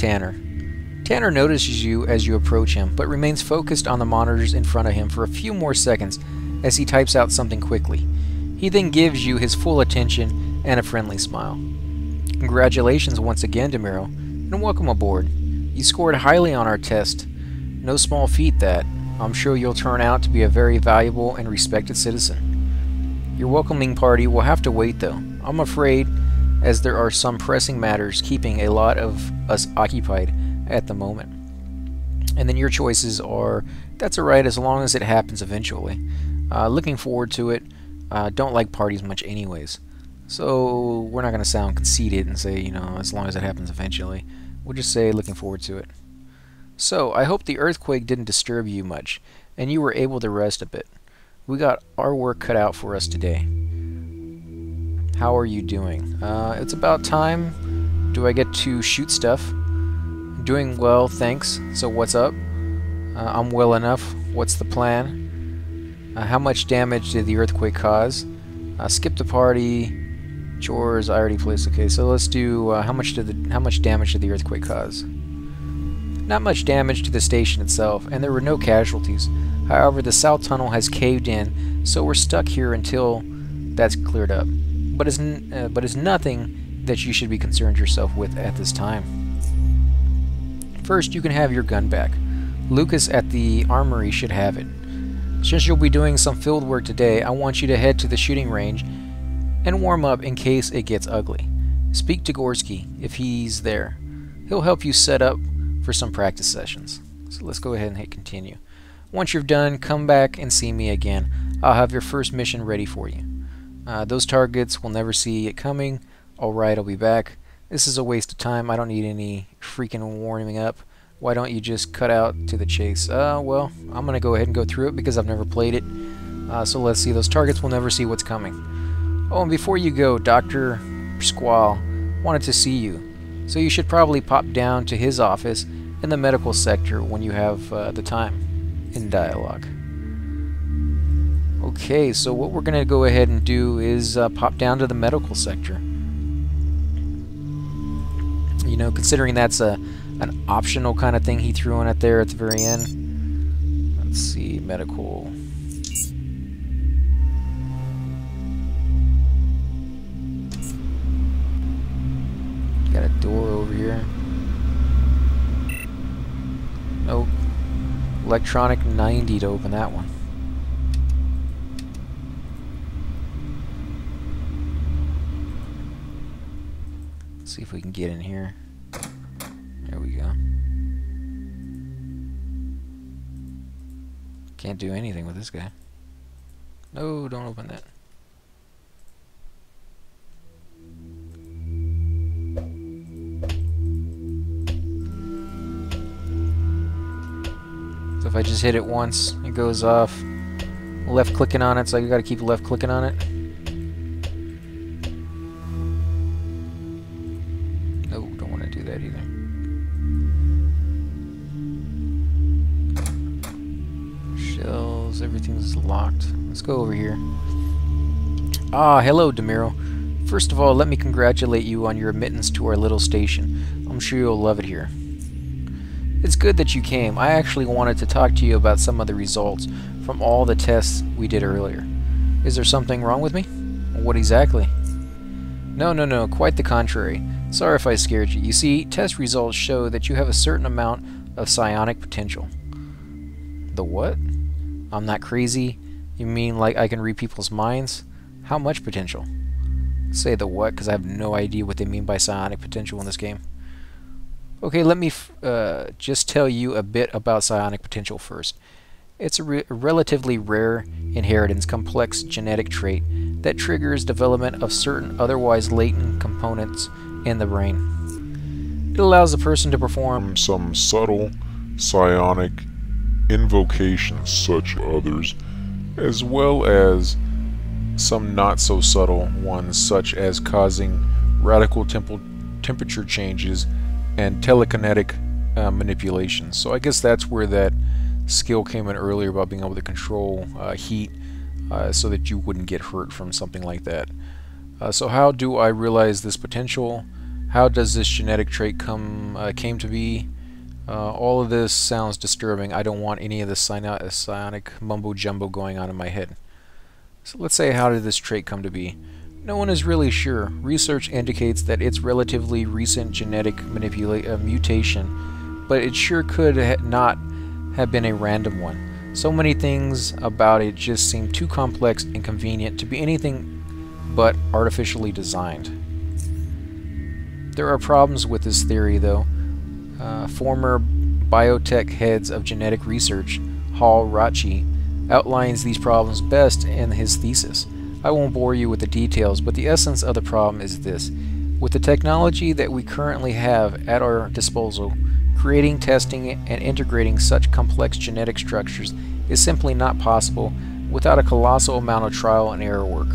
Tanner. Tanner notices you as you approach him, but remains focused on the monitors in front of him for a few more seconds as he types out something quickly. He then gives you his full attention and a friendly smile. Congratulations once again, DeMiro, and welcome aboard. You scored highly on our test. No small feat that. I'm sure you'll turn out to be a very valuable and respected citizen. Your welcoming party will have to wait though, I'm afraid, as there are some pressing matters keeping a lot of us occupied at the moment. And then your choices are, that's alright as long as it happens eventually. Looking forward to it. Don't like parties much anyways. So we're not going to sound conceited and say, you know, as long as it happens eventually. We'll just say looking forward to it. So I hope the earthquake didn't disturb you much and you were able to rest a bit. We got our work cut out for us today. How are you doing? It's about time. Do I get to shoot stuff? Doing well, thanks. So what's up? I'm well enough. What's the plan? How much damage did the earthquake cause? Skip the party. Chores I already placed. Okay, so let's do how much damage did the earthquake cause? Not much damage to the station itself, and there were no casualties. However, the south tunnel has caved in, so we're stuck here until that's cleared up. But it's nothing that you should be concerned yourself with at this time. First, you can have your gun back. Lucas at the armory should have it. Since you'll be doing some field work today, I want you to head to the shooting range and warm up in case it gets ugly. Speak to Gorski if he's there. He'll help you set up for some practice sessions. So let's go ahead and hit continue. Once you're done, come back and see me again. I'll have your first mission ready for you. Those targets will never see it coming. Alright, I'll be back. This is a waste of time. I don't need any freaking warming up. Why don't you just cut out to the chase? Well, I'm going to go ahead and go through it because I've never played it. So let's see. Those targets will never see what's coming. Oh, and before you go, Dr. Squall wanted to see you. So you should probably pop down to his office in the medical sector when you have the time in dialogue. Okay, so what we're going to go ahead and do is pop down to the medical sector. You know, considering that's an optional kind of thing he threw in it there at the very end. Let's see, medical. Got a door over here. Nope. Electronic 90 to open that one. Let's see if we can get in here. There we go. Can't do anything with this guy. No, don't open that. So if I just hit it once, it goes off. Left clicking on it, so you gotta keep left clicking on it. No, don't want to do that either. Shells, everything's locked. Let's go over here. Ah, hello, DeMiro. First of all, let me congratulate you on your admittance to our little station. I'm sure you'll love it here. It's good that you came. I actually wanted to talk to you about some of the results from all the tests we did earlier. Is there something wrong with me? What exactly? No, quite the contrary. Sorry if I scared you. You see, test results show that you have a certain amount of psionic potential. The what? I'm not crazy. You mean like I can read people's minds? How much potential? Say the what, because I have no idea what they mean by psionic potential in this game. Okay, let me just tell you a bit about psionic potential first. It's a relatively rare inheritance complex genetic trait that triggers development of certain otherwise latent components in the brain. It allows the person to perform some subtle psionic invocations such as others, as well as some not so subtle ones such as causing radical temperature changes and telekinetic manipulations. So I guess that's where that skill came in earlier about being able to control heat so that you wouldn't get hurt from something like that. So how do I realize this potential? How does this genetic trait came to be? All of this sounds disturbing. I don't want any of this psionic mumbo-jumbo going on in my head. So let's say, how did this trait come to be? No one is really sure. Research indicates that it's relatively recent genetic mutation, but it sure could not have been a random one. So many things about it just seem too complex and convenient to be anything but artificially designed. There are problems with this theory, though. Former biotech heads of genetic research, Hall Rachi, outlines these problems best in his thesis. I won't bore you with the details, but the essence of the problem is this. With the technology that we currently have at our disposal, creating, testing, and integrating such complex genetic structures is simply not possible without a colossal amount of trial and error work.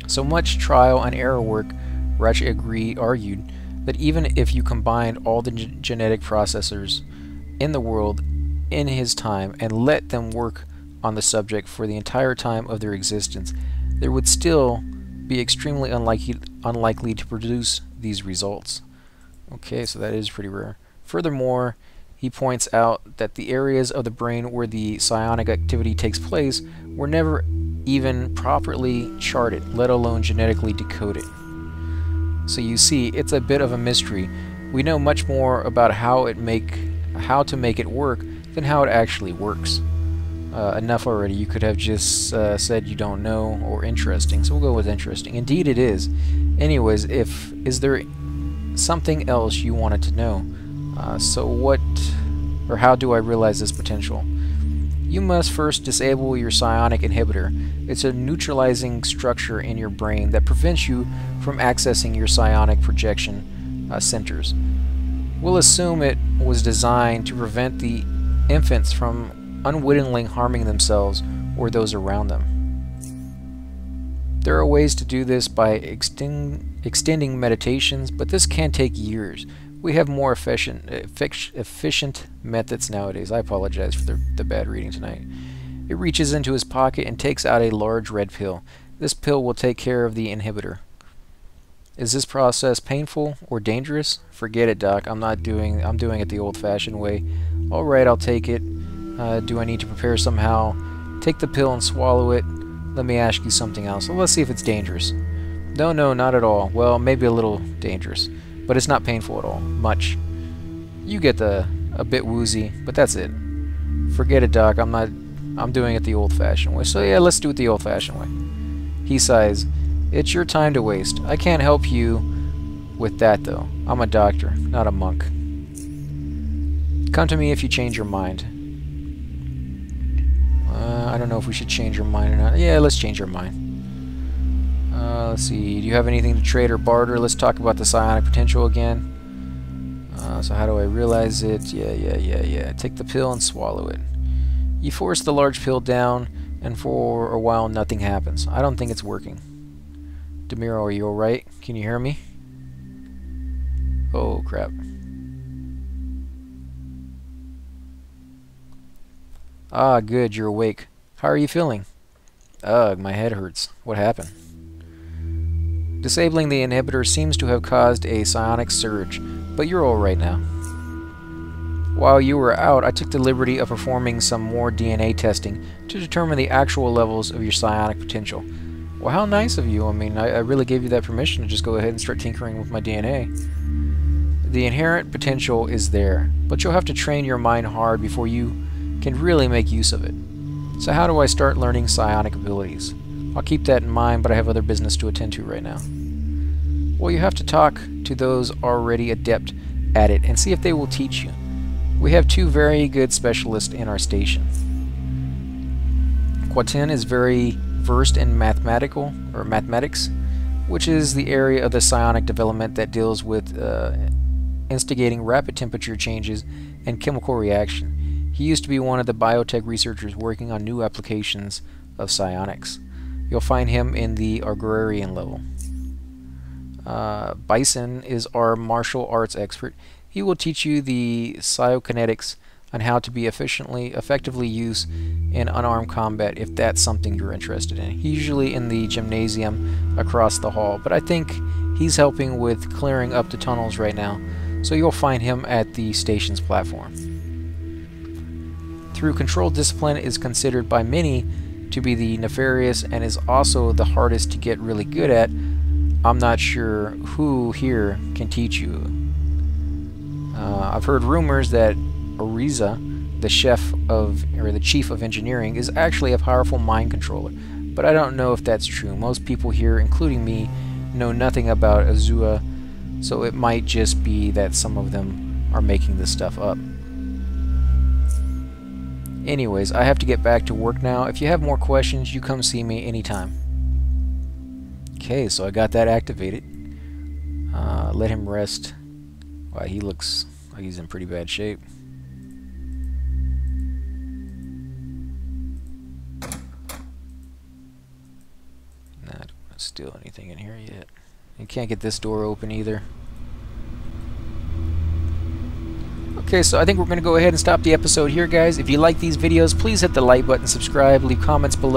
So much trial and error work, Rachi argued, that even if you combined all the genetic processors in the world in his time and let them work on the subject for the entire time of their existence, there would still be extremely unlikely to produce these results. Okay, so that is pretty rare. Furthermore, he points out that the areas of the brain where the psionic activity takes place were never even properly charted, let alone genetically decoded. So you see, it's a bit of a mystery. We know much more about how to make it work than how it actually works. Enough already. You could have just said you don't know, or interesting. So we'll go with interesting. Indeed it is. Anyways, is there something else you wanted to know? So what, or how do I realize this potential? You must first disable your psionic inhibitor. It's a neutralizing structure in your brain that prevents you from accessing your psionic projection centers. We'll assume it was designed to prevent the infants from unwittingly harming themselves or those around them. There are ways to do this by extending meditations, but this can take years. We have more efficient methods nowadays. I apologize for the bad reading tonight. It reaches into his pocket and takes out a large red pill. This pill will take care of the inhibitor. Is this process painful or dangerous? Forget it, Doc. I'm doing it the old-fashioned way. All right, I'll take it. Do I need to prepare somehow? Take the pill and swallow it. Let me ask you something else. Well, let's see if it's dangerous. No, not at all. Well, maybe a little dangerous. But it's not painful at all. Much. You get a bit woozy, but that's it. Forget it, Doc. I'm doing it the old-fashioned way. So yeah, let's do it the old-fashioned way. He sighs. It's your time to waste. I can't help you with that, though. I'm a doctor, not a monk. Come to me if you change your mind. I don't know if we should change our mind or not. Yeah, let's change our mind. Let's see. Do you have anything to trade or barter? Let's talk about the psionic potential again. So how do I realize it? Yeah. Take the pill and swallow it. You force the large pill down, and for a while nothing happens. I don't think it's working. Demiro, are you alright? Can you hear me? Oh, crap. Ah, good, you're awake. How are you feeling? Ugh, my head hurts. What happened? Disabling the inhibitor seems to have caused a psionic surge, but you're alright now. While you were out, I took the liberty of performing some more DNA testing to determine the actual levels of your psionic potential. Well, how nice of you. I mean, I really gave you that permission to just go ahead and start tinkering with my DNA. The inherent potential is there, but you'll have to train your mind hard before you can really make use of it. So how do I start learning psionic abilities? I'll keep that in mind, but I have other business to attend to right now. Well, you have to talk to those already adept at it and see if they will teach you. We have two very good specialists in our station. Quatin is very versed in mathematics, which is the area of the psionic development that deals with instigating rapid temperature changes and chemical reaction. He used to be one of the biotech researchers working on new applications of psionics. You'll find him in the agrarian level. Bison is our martial arts expert. He will teach you the psicokinetics on how to be effectively used in unarmed combat if that's something you're interested in. He's usually in the gymnasium across the hall, but I think He's helping with clearing up the tunnels right now, so you'll find him at the station's platform. Through control, discipline is considered by many to be the nefarious and is also the hardest to get really good at. I'm not sure who here can teach you. I've heard rumors that Oriza, the chief of engineering, is actually a powerful mind controller, but I don't know if that's true. Most people here, including me, know nothing about Azua, so it might just be that some of them are making this stuff up. Anyways, I have to get back to work now. If you have more questions, you come see me anytime. Okay, so I got that activated. Let him rest. Wow, he looks like he's in pretty bad shape. Nah, I don't want to steal anything in here yet. You can't get this door open either. Okay, so I think we're going to go ahead and stop the episode here, guys. If you like these videos, please hit the like button, subscribe, leave comments below.